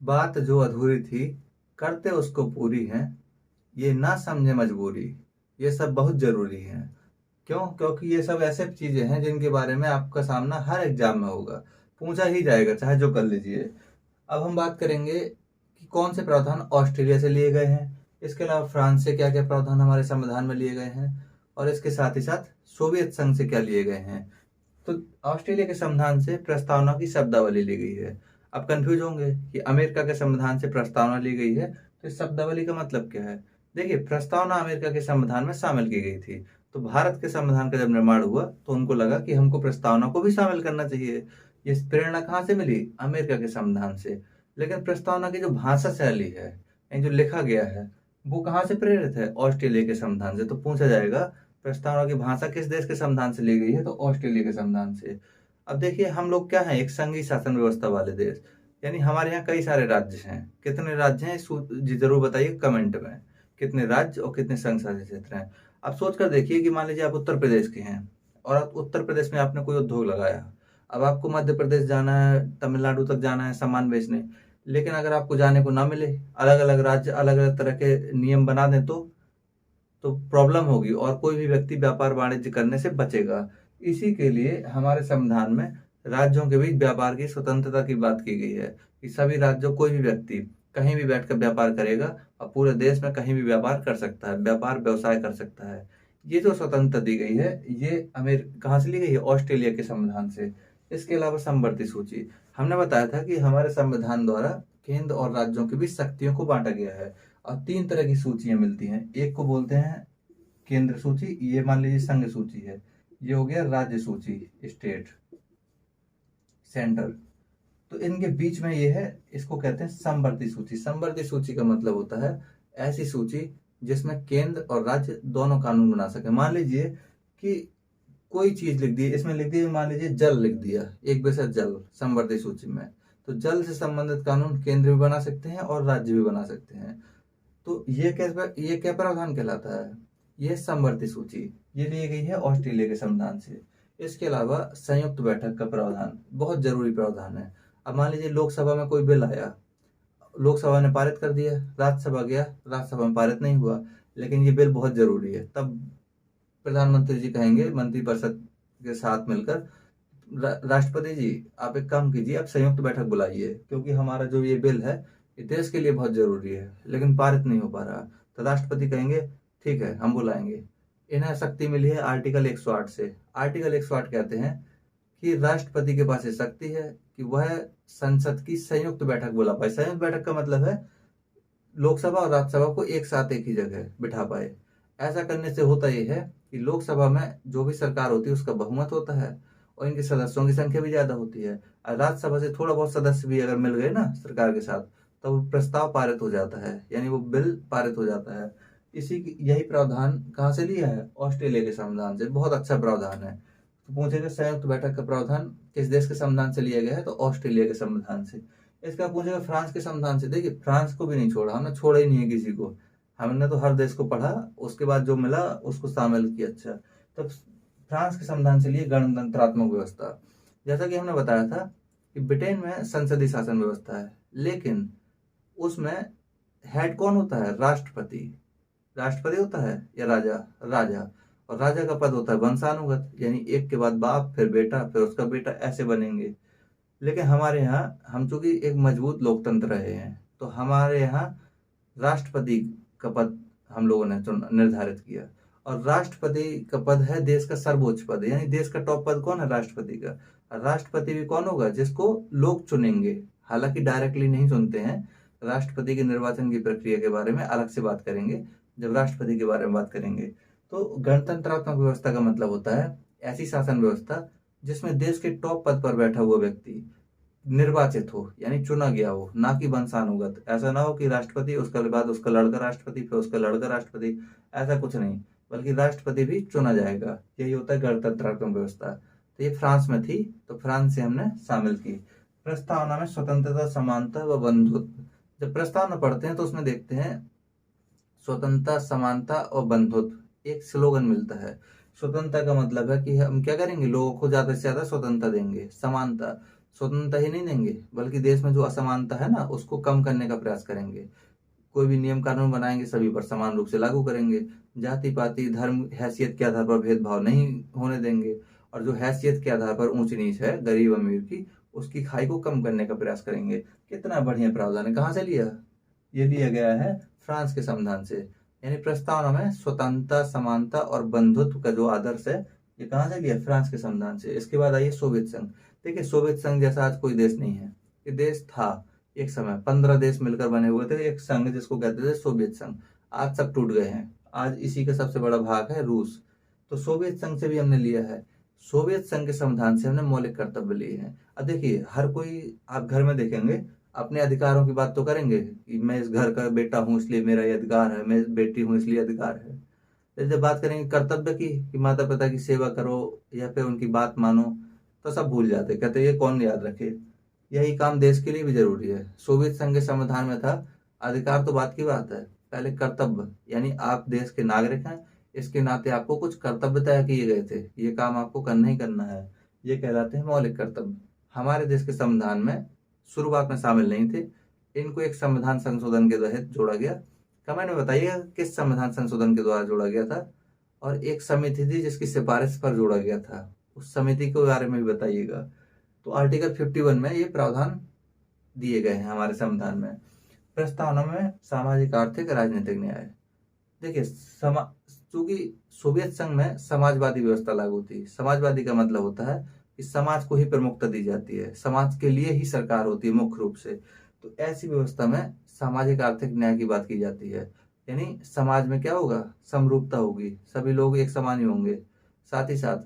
बात जो अधूरी थी करते उसको पूरी है, ये ना समझे मजबूरी, ये सब बहुत जरूरी है। क्यों? क्योंकि ये सब ऐसे चीजें हैं जिनके बारे में आपका सामना हर एग्जाम में होगा, पूछा ही जाएगा चाहे जो कर लीजिए। अब हम बात करेंगे कि कौन से प्रावधान ऑस्ट्रेलिया से लिए गए हैं, इसके अलावा फ्रांस से क्या क्या प्रावधान हमारे संविधान में लिए गए हैं, और इसके साथ ही साथ सोवियत संघ से क्या लिए गए हैं। तो ऑस्ट्रेलिया के संविधान से प्रस्तावना की शब्दावली ली गई है। आप कंफ्यूज होंगे कि अमेरिका के संविधान से प्रस्तावना ली गई है, तो इस शब्दावली का मतलब क्या है। देखिए, प्रस्तावना अमेरिका के संविधान में शामिल की गई थी, तो भारत के संविधान का जब निर्माण हुआ तो उनको लगा कि हमको प्रस्तावना को भी शामिल करना चाहिए। ये प्रेरणा कहाँ से मिली? अमेरिका के संविधान से। लेकिन प्रस्तावना की जो भाषा शैली है, यानी जो लिखा गया है, वो कहाँ से प्रेरित है? ऑस्ट्रेलिया के संविधान से। तो पूछा जाएगा प्रस्तावना की भाषा किस देश के संविधान से ली गई है, तो ऑस्ट्रेलिया के संविधान से। अब देखिए, हम लोग क्या है, एक संघीय शासन व्यवस्था वाले देश, यानी हमारे यहाँ कई सारे राज्य हैं। कितने राज्य हैं जी जरूर बताइए कमेंट में, कितने राज्य और कितने संघ शासित क्षेत्र हैं। आप सोच कर देखिए कि मान लीजिए आप उत्तर प्रदेश के हैं और आप उत्तर प्रदेश में आपने कोई उद्योग लगाया। अब आपको मध्य प्रदेश जाना है, तमिलनाडु तक जाना है सामान बेचने, लेकिन अगर आपको जाने को ना मिले, अलग अलग राज्य अलग अलग तरह के नियम बना दें तो प्रॉब्लम होगी और कोई भी व्यक्ति व्यापार वाणिज्य करने से बचेगा। इसी के लिए हमारे संविधान में राज्यों के बीच व्यापार की स्वतंत्रता की बात की गई है कि सभी राज्यों, कोई भी व्यक्ति कहीं भी बैठकर व्यापार करेगा और पूरे देश में कहीं भी व्यापार कर सकता है, व्यापार व्यवसाय कर सकता है। ये जो स्वतंत्रता दी गई है, ये कहाँ से ली गई है? ऑस्ट्रेलिया के संविधान से। इसके अलावा समवर्ती सूची, हमने बताया था कि हमारे संविधान द्वारा केंद्र और राज्यों के बीच शक्तियों को बांटा गया है और तीन तरह की सूचियां मिलती हैं। एक को बोलते हैं केंद्र सूची, ये मान लीजिए संघ सूची है। ये हो गया राज्य सूची, स्टेट, सेंटर। तो इनके बीच में ये है, इसको कहते हैं समवर्ती सूची। समवर्ती सूची का मतलब होता है ऐसी सूची जिसमें केंद्र और राज्य दोनों कानून बना सके। मान लीजिए कि कोई चीज लिख दी, इसमें लिख दी, मान लीजिए जल लिख दिया, एक विषय जल समवर्ती सूची में, तो जल से संबंधित कानून केंद्र भी बना सकते हैं और राज्य भी बना सकते हैं। तो ये क्या प्रावधान कहलाता है? ये समवर्ती सूची, ये ली गई है ऑस्ट्रेलिया के संविधान से। इसके अलावा संयुक्त बैठक का प्रावधान बहुत जरूरी प्रावधान है। अब मान लीजिए लोकसभा में कोई बिल आया, लोकसभा ने पारित कर दिया, राज्यसभा गया, राज्यसभा में पारित नहीं हुआ, लेकिन ये बिल बहुत जरूरी है, तब प्रधानमंत्री जी कहेंगे मंत्रिपरिषद के साथ मिलकर, राष्ट्रपति जी आप एक काम कीजिए, आप संयुक्त बैठक बुलाइए, क्योंकि हमारा जो ये बिल है ये देश के लिए बहुत जरूरी है लेकिन पारित नहीं हो पा रहा। तो राष्ट्रपति कहेंगे ठीक है हम बुलाएंगे। इन्हें शक्ति मिली है आर्टिकल 108 से। आर्टिकल 108 कहते हैं कि राष्ट्रपति के पास ये शक्ति है कि वह संसद की संयुक्त बैठक बुला पाए। संयुक्त बैठक का मतलब है लोकसभा और राज्यसभा को एक साथ एक ही जगह बिठा पाए। ऐसा करने से होता यह है कि लोकसभा में जो भी सरकार होती है उसका बहुमत होता है और इनके सदस्यों की संख्या भी ज्यादा होती है, और राज्यसभा से थोड़ा बहुत सदस्य भी अगर मिल गए ना सरकार के साथ, तो वो प्रस्ताव पारित हो जाता है, यानी वो बिल पारित हो जाता है। यही प्रावधान कहाँ से लिया है? ऑस्ट्रेलिया के संविधान से। बहुत अच्छा प्रावधान है। तो पूछेगा संयुक्त बैठक का प्रावधान किस देश के संविधान से लिया गया है, तो ऑस्ट्रेलिया के संविधान से। इसका पूछेगा फ्रांस के संविधान से। देखिए, फ्रांस को भी नहीं छोड़ा, हमने छोड़ा ही नहीं है किसी को, हमने तो हर देश को पढ़ा, उसके बाद जो मिला उसको शामिल किया। अच्छा, तो फ्रांस के संविधान से लिए गणतंत्रात्मक व्यवस्था। जैसा कि हमने बताया था कि ब्रिटेन में संसदीय शासन व्यवस्था है, लेकिन उसमें हेड कौन होता है? राष्ट्रपति। राष्ट्रपति होता है या राजा? राजा। और राजा का पद होता है वंशानुगत, यानी एक के बाद बाप, फिर बेटा, फिर उसका बेटा, ऐसे बनेंगे। लेकिन हमारे यहाँ हम चूंकि एक मजबूत लोकतंत्र रहे हैं, तो हमारे यहाँ राष्ट्रपति का पद हम लोगों ने निर्धारित किया। और राष्ट्रपति का पद है देश का सर्वोच्च पद, यानी देश का टॉप पद कौन है? राष्ट्रपति का। राष्ट्रपति भी कौन होगा? जिसको लोग चुनेंगे, हालांकि डायरेक्टली नहीं चुनते हैं। राष्ट्रपति के निर्वाचन की प्रक्रिया के बारे में अलग से बात करेंगे जब राष्ट्रपति के बारे में बात करेंगे। तो गणतंत्रात्मक व्यवस्था का मतलब होता है ऐसी शासन व्यवस्था जिसमें देश के टॉप पद पर बैठा हुआ व्यक्ति निर्वाचित हो, यानी चुना गया हो, ना कि वंशानुगत। ऐसा ना हो कि राष्ट्रपति, उसके बाद उसका लड़का राष्ट्रपति, फिर उसका लड़का राष्ट्रपति, ऐसा कुछ नहीं, बल्कि राष्ट्रपति भी चुना जाएगा। यही होता है गणतंत्रात्मक व्यवस्था। तो ये फ्रांस में थी, तो फ्रांस से हमने शामिल की। प्रस्तावना में स्वतंत्रता, समानता व बंधुत्व। जब प्रस्तावना पढ़ते हैं तो उसमें देखते हैं स्वतंत्रता, समानता और बंधुत्व, एक स्लोगन मिलता है। स्वतंत्रता का मतलब है कि हम क्या करेंगे, लोगों को ज्यादा से ज्यादा स्वतंत्रता देंगे। समानता, स्वतंत्रता ही नहीं देंगे, बल्कि देश में जो असमानता है ना उसको कम करने का प्रयास करेंगे। कोई भी नियम कानून बनाएंगे सभी पर समान रूप से लागू करेंगे। जाति पाति धर्म हैसियत के आधार पर भेदभाव नहीं होने देंगे। और जो हैसियत के आधार पर ऊंच नीच है गरीब अमीर की, उसकी खाई को कम करने का प्रयास करेंगे। कितना बढ़िया प्रावधान है। कहाँ से लिया? ये लिया गया है फ्रांस के संविधान से। यानी प्रस्तावना में स्वतंत्रता, समानता और बंधुत्व का जो आदर्श है, ये कहाँ से लिया? फ्रांस के संविधान से। इसके बाद आइए सोवियत संघ। देखिए सोवियत संघ जैसा आज कोई देश नहीं है। ये देश था एक समय, 15 देश मिलकर बने हुए थे एक संघ जिसको कहते थे सोवियत संघ। आज सब टूट गए हैं। आज इसी का सबसे बड़ा भाग है रूस। तो सोवियत संघ से भी हमने लिया है। सोवियत संघ के संविधान से हमने मौलिक कर्तव्य लिए हैं। अब देखिए हर कोई, आप घर में देखेंगे अपने अधिकारों की बात तो करेंगे कि मैं इस घर का बेटा हूँ इसलिए मेरा ये अधिकार है, मैं बेटी हूँ इसलिए अधिकार है। लेकिन जब बात करेंगे कर्तव्य की कि माता पिता की सेवा करो या फिर उनकी बात मानो, तो सब भूल जाते, कहते ये कौन याद रखे। यही काम देश के लिए भी जरूरी है। सोवियत संघ के संविधान में था अधिकार तो बात की बात है, पहले कर्तव्य, यानी आप देश के नागरिक हैं, इसके नाते आपको कुछ कर्तव्य तय किए गए थे, ये काम आपको करना ही करना है। ये कहलाते हैं मौलिक कर्तव्य। हमारे देश के संविधान में शुरुआत में शामिल नहीं थे। इनको एक संविधान संशोधन के तहत जोड़ा गया। कमेंट में बताइएगा किस संविधान संशोधन के द्वारा जोड़ा गया था। और एक समिति थी जिसकी सिफारिश पर जोड़ा गया था, उस समिति के बारे में भी बताइएगा। तो आर्टिकल 51 में ये प्रावधान दिए गए हैं हमारे संविधान में। प्रस्तावना में सामाजिक, आर्थिक, राजनीतिक न्याय। देखिए चूंकि सोवियत संघ में समाजवादी व्यवस्था लागू थी। समाजवादी का मतलब होता है कि समाज को ही प्रमुखता दी जाती है, समाज के लिए ही सरकार होती है मुख्य रूप से। तो ऐसी व्यवस्था में सामाजिक आर्थिक न्याय की बात की जाती है। यानी समाज में क्या होगा? समरूपता होगी, सभी लोग एक समान ही होंगे। साथ ही साथ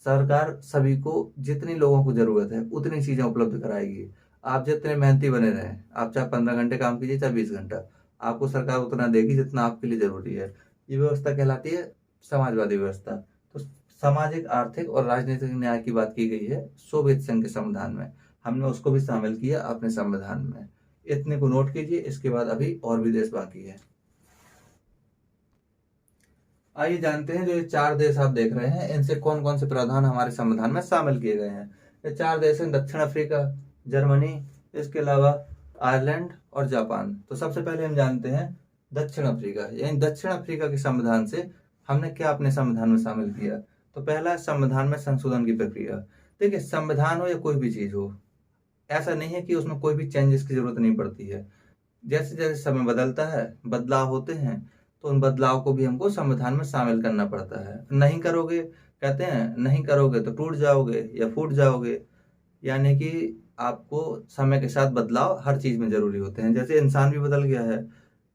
सरकार सभी को, जितनी लोगों को जरूरत है उतनी चीजें उपलब्ध कराएगी। आप जितने मेहनती बने रहें, आप चाहे 15 घंटे काम कीजिए चाहे 20 घंटा, आपको सरकार उतना देगी जितना आपके लिए जरूरी है। ये व्यवस्था कहलाती है समाजवादी व्यवस्था। तो सामाजिक, आर्थिक और राजनीतिक न्याय की बात की गई है सोवियत संघ के संविधान में। हमने उसको भी शामिल किया अपने संविधान में। इतने को नोट कीजिए। इसके बाद अभी और भी देश बाकी है। आइए जानते हैं जो ये 4 देश आप देख रहे हैं इनसे कौन कौन से प्रावधान हमारे संविधान में शामिल किए गए हैं। ये 4 देश हैं दक्षिण अफ्रीका, जर्मनी, इसके अलावा आयरलैंड और जापान। तो सबसे पहले हम जानते हैं दक्षिण अफ्रीका। यानी दक्षिण अफ्रीका के संविधान से हमने क्या अपने संविधान में शामिल किया। तो पहला संविधान में संशोधन की प्रक्रिया। देखिए संविधान हो या कोई भी चीज हो, ऐसा नहीं है कि उसमें कोई भी चेंजेस की जरूरत नहीं पड़ती है। जैसे जैसे समय बदलता है, बदलाव होते हैं, तो उन बदलाव को भी हमको संविधान में शामिल करना पड़ता है। नहीं करोगे, कहते हैं नहीं करोगे तो टूट जाओगे या फूट जाओगे। यानी कि आपको समय के साथ बदलाव हर चीज में जरूरी होते हैं। जैसे इंसान भी बदल गया है,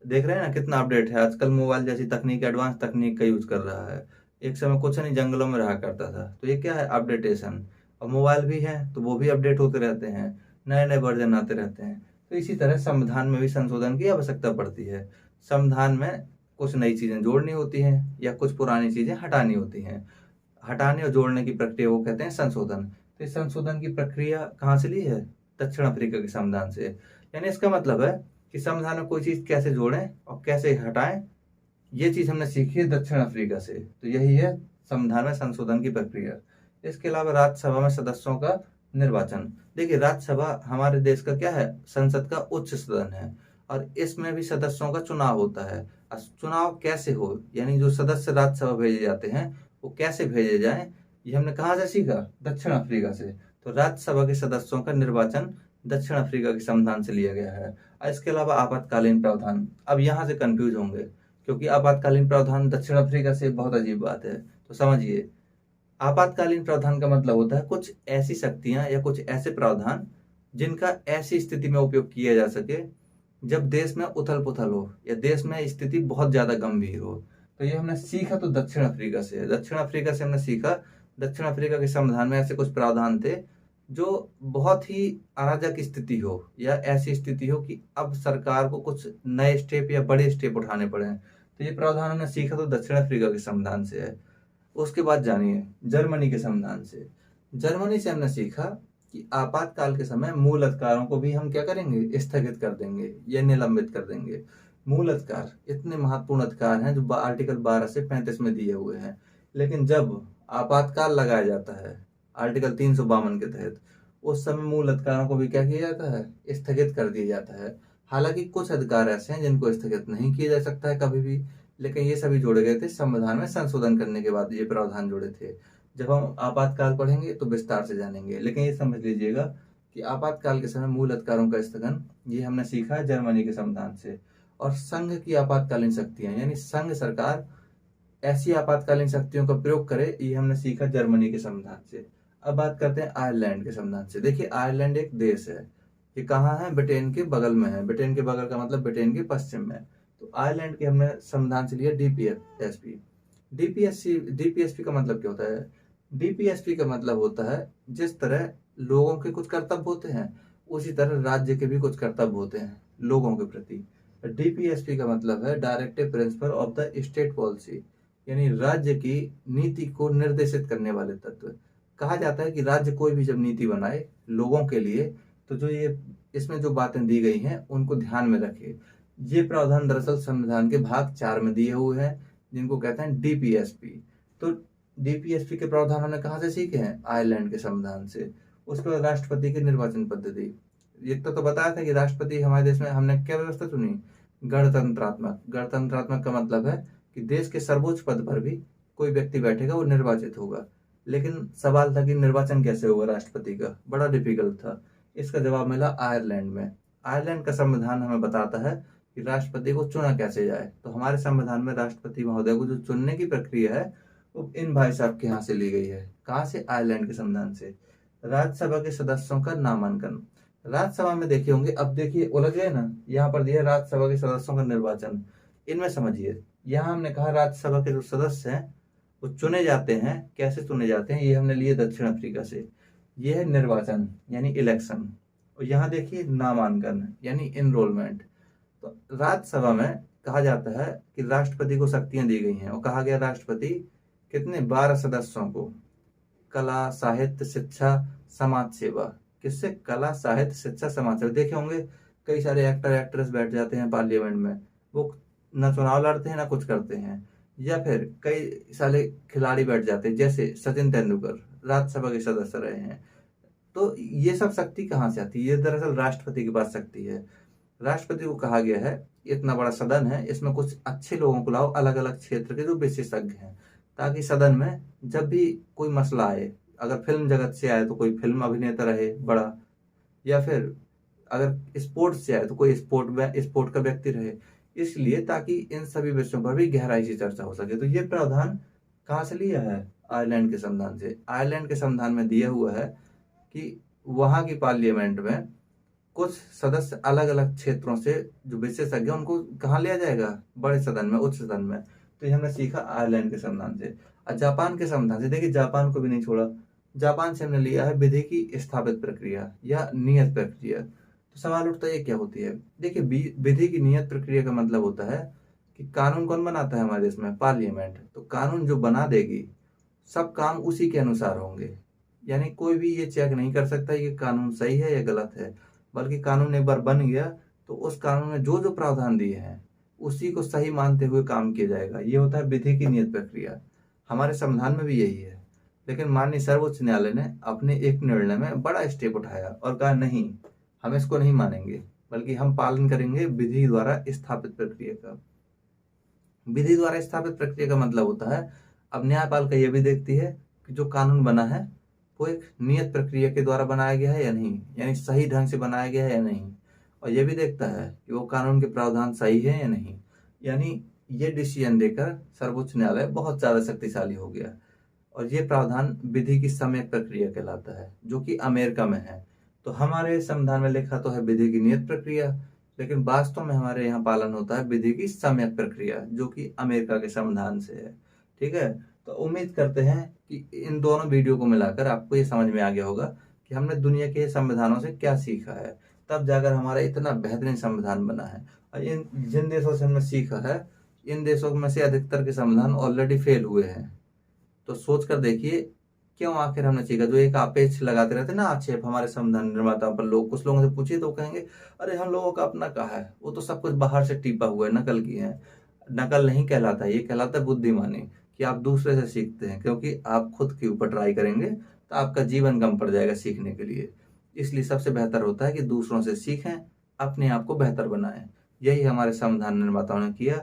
देख रहे हैं ना कितना अपडेट है आजकल। मोबाइल जैसी तकनीक, एडवांस तकनीक का यूज कर रहा है। एक समय कुछ नहीं, जंगलों में रहा करता था। तो ये क्या है? अपडेटेशन। और मोबाइल भी है तो वो भी अपडेट होते रहते हैं, नए नए वर्जन आते रहते हैं। तो इसी तरह संविधान में भी संशोधन की आवश्यकता पड़ती है। संविधान में कुछ नई चीजें जोड़नी होती हैं या कुछ पुरानी चीजें हटानी होती हैं। हटाने और जोड़ने की प्रक्रिया को कहते हैं संशोधन। तो इस संशोधन की प्रक्रिया कहाँ से ली है? दक्षिण अफ्रीका के संविधान से। यानी इसका मतलब है कि संविधान में कोई चीज कैसे जोड़ें और कैसे हटाएं, ये चीज हमने सीखी है दक्षिण अफ्रीका से। तो यही है संविधान में संशोधन की प्रक्रिया। इसके अलावा राज्यसभा में सदस्यों का निर्वाचन। देखिए राज्यसभा हमारे देश का क्या है? संसद का उच्च सदन है और इसमें भी सदस्यों का चुनाव होता है। चुनाव कैसे हो, यानी जो सदस्य राज्यसभा भेजे जाते हैं वो कैसे भेजे जाएं, ये हमने कहाँ से सीखा? दक्षिण अफ्रीका से। तो राज्यसभा के सदस्यों का निर्वाचन दक्षिण अफ्रीका के संविधान से लिया गया है। और इसके अलावा आपातकालीन प्रावधान। अब यहाँ से कंफ्यूज होंगे क्योंकि आपातकालीन प्रावधान दक्षिण अफ्रीका से बहुत अजीब बात है। तो समझिए, आपातकालीन प्रावधान का मतलब होता है कुछ ऐसी शक्तियां या कुछ ऐसे प्रावधान जिनका ऐसी स्थिति में उपयोग किया जा सके जब देश में उथल पुथल हो या देश में स्थिति बहुत ज्यादा गंभीर हो। तो ये हमने सीखा तो दक्षिण अफ्रीका से। दक्षिण अफ्रीका से हमने सीखा, दक्षिण अफ्रीका के संविधान में ऐसे कुछ प्रावधान थे जो बहुत ही अराजक स्थिति हो या ऐसी स्थिति हो कि अब सरकार को कुछ नए स्टेप या बड़े स्टेप उठाने पड़े। तो ये प्रावधान हमने सीखा तो दक्षिण अफ्रीका के संविधान से है। उसके बाद जानिए जर्मनी के संविधान से। जर्मनी से हमने सीखा कि आपातकाल के समय मूल अधिकारों को भी हम क्या करेंगे? स्थगित कर देंगे या निलंबित कर देंगे। मूल अधिकार इतने महत्वपूर्ण अधिकार हैं जो आर्टिकल 12 से 35 में दिए हुए हैं, लेकिन जब आपातकाल लगाया जाता है आर्टिकल 352 के तहत, उस समय मूल अधिकारों को भी क्या किया जाता है, स्थगित कर दिया जाता है। हालांकि कुछ अधिकार ऐसे हैं जिनको स्थगित नहीं किया जा सकता है कभी भी, लेकिन ये सभी जोड़े गए थे संविधान में संशोधन करने के बाद, ये प्रावधान जोड़े थे। जब हम आपातकाल पढ़ेंगे तो विस्तार से जानेंगे, लेकिन ये समझ लीजिएगा कि आपातकाल के समय मूल अधिकारों का स्थगन ये हमने सीखा है जर्मनी के संविधान से। और संघ की आपातकालीन शक्तियां, यानी संघ सरकार ऐसी आपातकालीन शक्तियों का प्रयोग करे, ये हमने सीखा जर्मनी के संविधान से। अब बात करते हैं आयरलैंड के संविधान से। देखिए आयरलैंड एक देश है, ये कहाँ है, ब्रिटेन के बगल में है। ब्रिटेन के बगल का मतलब ब्रिटेन के पश्चिम में। तो आयरलैंड के हमने संविधान से लिया डीपीएसपी। डीपीएसपी का मतलब क्या होता है? डीपीएसपी का मतलब होता है जिस तरह लोगों के कुछ कर्तव्य होते हैं, उसी तरह राज्य के भी कुछ कर्तव्य होते हैं लोगों के प्रति। डीपीएसपी का मतलब है directive principle of the state policy, यानी राज्य की नीति को निर्देशित करने वाले तत्व। कहा जाता है कि राज्य कोई भी जब नीति बनाए लोगों के लिए, तो जो ये इसमें जो बातें दी गई हैं उनको ध्यान में रखे। ये प्रावधान दरअसल संविधान के भाग 4 में दिए हुए हैं, जिनको कहते हैं डीपीएसपी। तो डीपीएसपी के प्रावधान हमने कहाँ से सीखे हैं? आयरलैंड के संविधान से। उसके बाद राष्ट्रपति की निर्वाचन पद्धति। ये तो बताया था कि राष्ट्रपति हमारे देश में हमने क्या व्यवस्था चुनी? गणतंत्रात्मक। गणतंत्रात्मक का मतलब है कि देश के सर्वोच्च पद पर भी कोई व्यक्ति बैठेगा, वो निर्वाचित होगा। लेकिन सवाल था कि निर्वाचन कैसे होगा राष्ट्रपति का, बड़ा डिफिकल्ट था। इसका जवाब मिला आयरलैंड में। आयरलैंड का संविधान हमें बताता है कि राष्ट्रपति को चुना कैसे जाए। तो हमारे संविधान में राष्ट्रपति महोदय को जो चुनने की प्रक्रिया है वो इन भाई साहब के यहाँ से ली गई है। कहाँ से? आयरलैंड के संविधान से। राज्यसभा के सदस्यों का नामांकन। राज्यसभा में देखे होंगे, अब देखिए उलझ गए ना, यहाँ पर दिया राज्यसभा के सदस्यों का निर्वाचन। इनमें समझिए, यहाँ हमने कहा राज्यसभा के जो सदस्य हैं वो चुने जाते हैं। कैसे चुने जाते हैं? ये हमने लिए दक्षिण अफ्रीका से। ये है निर्वाचन यानी इलेक्शन, और यहाँ देखिए नामांकन यानी इनरोलमेंट। तो राज्यसभा में कहा जाता है कि राष्ट्रपति को शक्तियां दी गई हैं, और कहा गया राष्ट्रपति कितने 12 सदस्यों को, कला, साहित्य, शिक्षा, समाज सेवा। किससे? कला, साहित्य, शिक्षा, समाज सेवा। देखे होंगे कई सारे एक्टर एक्ट्रेस बैठ जाते हैं पार्लियामेंट में, वो ना चुनाव लड़ते हैं ना कुछ करते हैं। या फिर कई सारे खिलाड़ी बैठ जाते हैं, जैसे सचिन तेंदुलकर राज्यसभा के सदस्य रहे हैं। तो ये सब शक्ति कहाँ से आती है? ये दरअसल राष्ट्रपति के पास शक्ति है। राष्ट्रपति को कहा गया है इतना बड़ा सदन है, इसमें कुछ अच्छे लोगों को लाओ, अलग अलग क्षेत्र के जो विशेषज्ञ हैं, ताकि सदन में जब भी कोई मसला आए, अगर फिल्म जगत से आए तो कोई फिल्म अभिनेता रहे बड़ा, या फिर अगर स्पोर्ट्स से आए तो कोई स्पोर्ट का व्यक्ति रहे, इसलिए ताकि इन सभी विषयों पर भी गहराई से चर्चा हो सके। तो ये प्रावधान कहाँ से लिया है? आयरलैंड के संविधान से। आयरलैंड के संविधान में दिया हुआ है कि वहां की पार्लियामेंट में कुछ सदस्य अलग अलग क्षेत्रों से जो विशेषज्ञ हैं उनको कहाँ लिया जाएगा? बड़े सदन में, उच्च सदन में। तो ये हमने सीखा आयरलैंड के संविधान से। और जापान के संविधान से, देखिए जापान को भी नहीं छोड़ा। जापान से हमने लिया है विधि की स्थापित प्रक्रिया या नियत प्रक्रिया। तो सवाल उठता है ये क्या होती है? देखिए विधि की नियत प्रक्रिया का मतलब होता है कि कानून कौन बनाता है हमारे देश में? पार्लियामेंट। तो कानून जो बना देगी, सब काम उसी के अनुसार होंगे। यानी कोई भी ये चेक नहीं कर सकता ये कानून सही है या गलत है, बल्कि कानून एक बार बन गया तो उस कानून में जो जो प्रावधान दिए हैं उसी को सही मानते हुए काम किया जाएगा। ये होता है विधि की नियत प्रक्रिया। हमारे संविधान में भी यही है। लेकिन माननीय सर्वोच्च न्यायालय ने अपने एक निर्णय में बड़ा स्टेप उठाया और कहा नहीं, हम इसको नहीं मानेंगे, बल्कि हम पालन करेंगे विधि द्वारा स्थापित प्रक्रिया का। विधि द्वारा स्थापित प्रक्रिया का मतलब होता है, अब न्यायपालिका यह भी देखती है कि जो कानून बना है वो एक नियत प्रक्रिया के द्वारा बनाया गया है या नहीं, यानी सही ढंग से बनाया गया है या नहीं, और यह भी देखता है कि वो कानून के प्रावधान सही है या नहीं। यानी ये डिसीजन देकर सर्वोच्च न्यायालय बहुत ज्यादा शक्तिशाली हो गया। और ये प्रावधान विधि की सम्यक प्रक्रिया कहलाता है, जो कि अमेरिका में है। तो हमारे संविधान में लिखा तो है विधि की नियत प्रक्रिया, लेकिन वास्तव में हमारे यहाँ पालन होता है विधि की सम्यक प्रक्रिया, जो कि अमेरिका के संविधान से है। ठीक है, तो उम्मीद करते हैं कि इन दोनों वीडियो को मिलाकर आपको ये समझ में आ गया होगा कि हमने दुनिया के संविधानों से क्या सीखा है, तब जाकर हमारा इतना बेहतरीन संविधान बना है। और इन जिन देशों से हमने सीखा है, इन देशों में से अधिकतर के संविधान ऑलरेडी फेल हुए हैं। तो सोच कर देखिए क्यों आखिर हमने सीखा। जो एक आपेक्ष लगाते रहते ना आक्षेप हमारे संविधान निर्माताओं पर, लोग कुछ लोगों से पूछिए तो कहेंगे अरे हम लोगों का अपना कहा है, वो तो सब कुछ बाहर से टीपा हुआ है, नकल की है। नकल नहीं कहलाता, ये कहलाता है बुद्धिमानी, कि आप दूसरे से सीखते हैं। क्योंकि आप खुद के ऊपर ट्राई करेंगे तो आपका जीवन कम पड़ जाएगा सीखने के लिए। इसलिए सबसे बेहतर होता है कि दूसरों से सीखें, अपने आप को बेहतर बनाएं। यही हमारे संविधान निर्माताओं ने किया।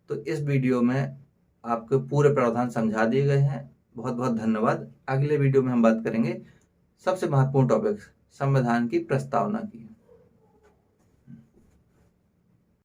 तो इस वीडियो में आपके पूरे प्रावधान समझा दिए गए हैं। बहुत बहुत धन्यवाद। अगले वीडियो में हम बात करेंगे सबसे महत्वपूर्ण टॉपिक, संविधान की प्रस्तावना की।